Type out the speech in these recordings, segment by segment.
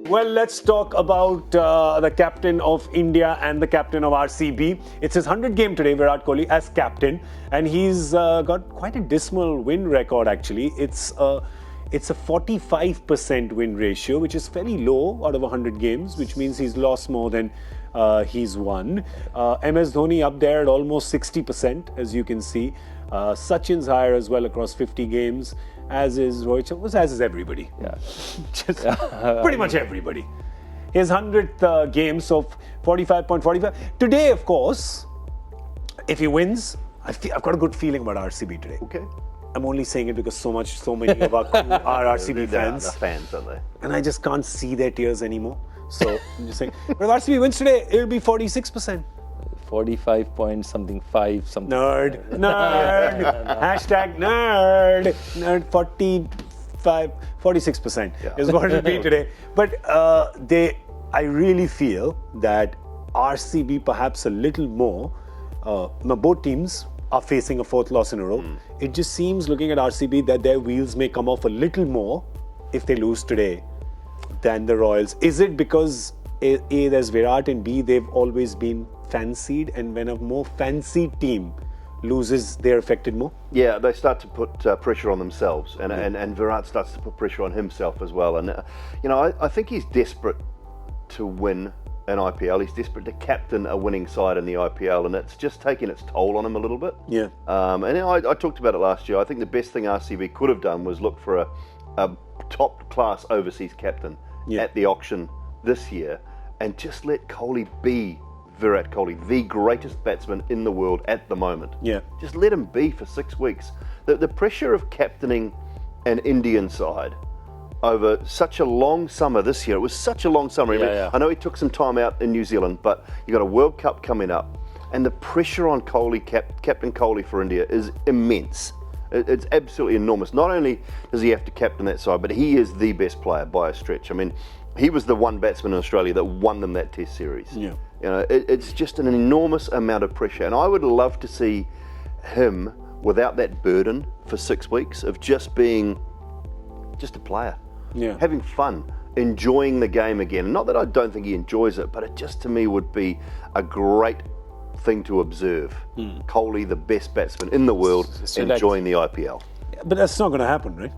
Well, let's talk about the captain of India and the captain of RCB. It's his 100th game today, Virat Kohli, as captain. And he's got quite a dismal win record, actually. It's a 45% win ratio, which is fairly low out of 100 games, which means he's lost more than he's won. MS Dhoni up there at almost 60%, as you can see. Sachin's higher as well across 50 games, as is Rohit Sharma, as is everybody. Yeah. Just pretty much everybody. His 100th game, so 45.45. Today, of course, if he wins, I've got a good feeling about RCB today. Okay. I'm only saying it because so many of our crew are RCB fans. They're fans, aren't they? And I just can't see their tears anymore. So I'm just saying. But if RCB wins today, it'll be 46%. 45 point something, 5 something. Nerd. Hashtag nerd. Nerd 46% is what it'll be today. But I really feel that RCB perhaps a little more, both teams are facing a fourth loss in a row. It just seems, looking at RCB, that their wheels may come off a little more if they lose today than the Royals. Is it because A, there's Virat, and B, they've always been fancied, and when a more fancied team loses, they're affected more? Yeah, they start to put pressure on themselves, and Virat starts to put pressure on himself as well. And I think he's desperate to win an IPL. He's desperate to captain a winning side in the IPL, and it's just taking its toll on him a little bit. Yeah. And I talked about it last year. I think the best thing RCB could have done was look for a top-class overseas captain at the auction this year, and just let Kohli be Virat Kohli, the greatest batsman in the world at the moment. Yeah. Just let him be for 6 weeks. The pressure of captaining an Indian side over such a long summer this year, it was such a long summer. I know he took some time out in New Zealand, but you got a World Cup coming up, and the pressure on Kohli, Captain Kohli for India, is immense. It's absolutely enormous. Not only does he have to captain that side, but he is the best player by a stretch. I mean, he was the one batsman in Australia that won them that Test series. Yeah. It's just an enormous amount of pressure, and I would love to see him without that burden for 6 weeks of just being just a player, having fun, enjoying the game again. Not that I don't think he enjoys it, but it just to me would be a great thing to observe. Kohli, the best batsman in the world, enjoying the IPL. But that's not going to happen, right?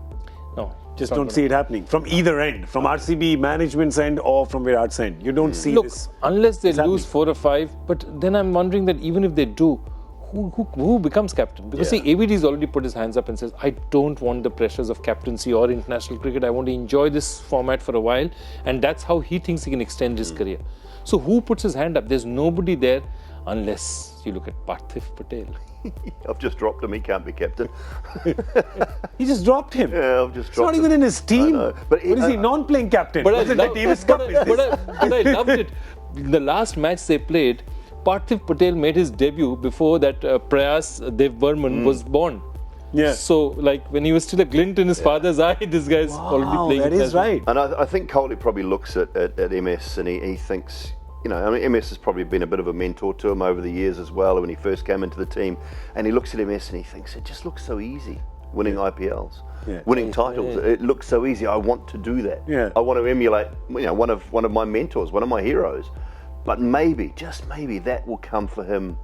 No. Just don't see it happening from either end, from RCB management's end or from Virat's end. You don't see this. Unless they lose 4 or 5, but then I'm wondering that even if they do, who becomes captain? Because see, ABD's already put his hands up and says, I don't want the pressures of captaincy or international cricket. I want to enjoy this format for a while, and that's how he thinks he can extend his career. So who puts his hand up? There's nobody there unless you look at Parthiv Patel. I've just dropped him. He can't be captain. He just dropped him. Yeah, I've just dropped him. It's not even in his team. But what is he, non-playing captain? But I loved it. The last match they played, Parthiv Patel made his debut before that Prayas Dev Burman was born. Yeah. So, like, when he was still a glint in his father's eye, this guy's already playing. That is right. And I think Kohli probably looks at MS and he thinks, MS has probably been a bit of a mentor to him over the years as well when he first came into the team. And he looks at MS and he thinks, it just looks so easy, winning IPLs, winning titles. It looks so easy. I want to do that. I want to emulate, one of my mentors, one of my heroes. But maybe, just maybe, that will come for him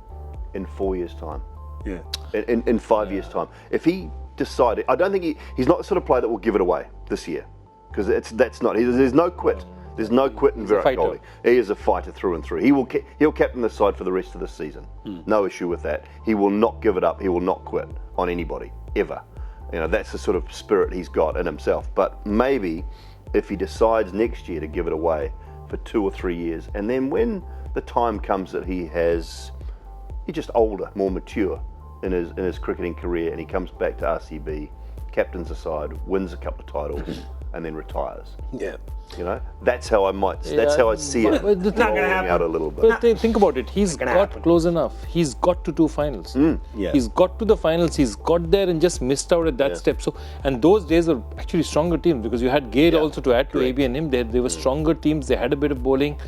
in 4 years' time. Yeah. In 5 years' time. If he decided, I don't think he's not the sort of player that will give it away this year, because that's not. There's no quit. There's no quit in Virat Kohli. He is a fighter through and through. He'll captain the side for the rest of the season. No issue with that. He will not give it up. He will not quit on anybody ever. That's the sort of spirit he's got in himself. But maybe if he decides next year to give it away for 2 or 3 years, and then when the time comes that he's just older, more mature in his cricketing career, and he comes back to RCB, captains the side, wins a couple of titles, and then retires. Yeah. That's how I see it It's not going to happen. out a little bit. But think about it. He's got close enough. He's got to 2 finals. He's got to the finals. He's got there and just missed out at that step. So, and those days were actually stronger teams, because you had Gale also to add to AB and him. They were stronger teams. They had a bit of bowling.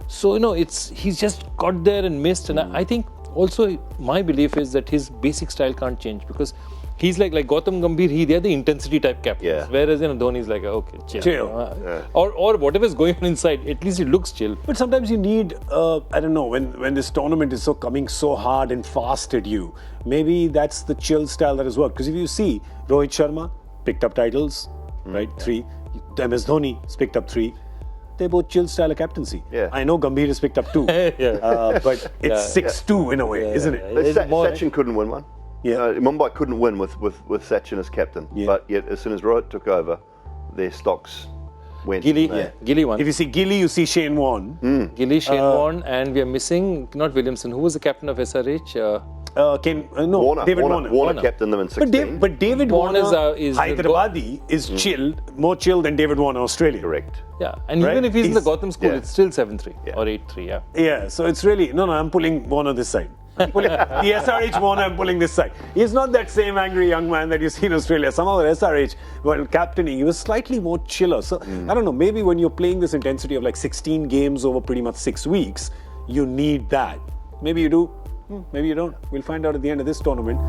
So he's just got there and missed. And I think also, my belief is that his basic style can't change because he's like Gautam Gambhir. They're the intensity type captains. Yeah. Whereas Dhoni's like, okay, chill. Chill. Or whatever's going on inside, at least it looks chill. But sometimes you need, I don't know, when this tournament is coming so hard and fast at you, maybe that's the chill style that has worked. Because if you see, Rohit Sharma picked up titles, right? 3. MS Dhoni has picked up 3. They're both chill style of captaincy. Yeah. I know Gambhir has picked up 2, but it's 6-2 in a way, isn't it? Sachin couldn't win one. Yeah. Mumbai couldn't win with Sachin as captain. Yeah. But yet, as soon as Rohit took over, their stocks went. Gilly won. If you see Gilly, you see Shane Warne. Gilly, Shane Warne, and we are missing, not Williamson. Who was the captain of SRH? David Warner. Warner captained them in 16. But David Warner Warner is Hyderabadi is chilled, more chill than David Warner Australia. Correct. Yeah, and Right? even if he's in the He's- Gotham school, yeah. it's still 7-3 Yeah. or 8-3. Yeah. Yeah, so it's really, I'm pulling Warner this side. I'm pulling the SRH Warner, I'm pulling this side. He's not that same angry young man that you see in Australia. Somehow at SRH, while captaining, he was slightly more chiller. So, I don't know, maybe when you're playing this intensity of like 16 games over pretty much 6 weeks, you need that. Maybe you do, maybe you don't. We'll find out at the end of this tournament.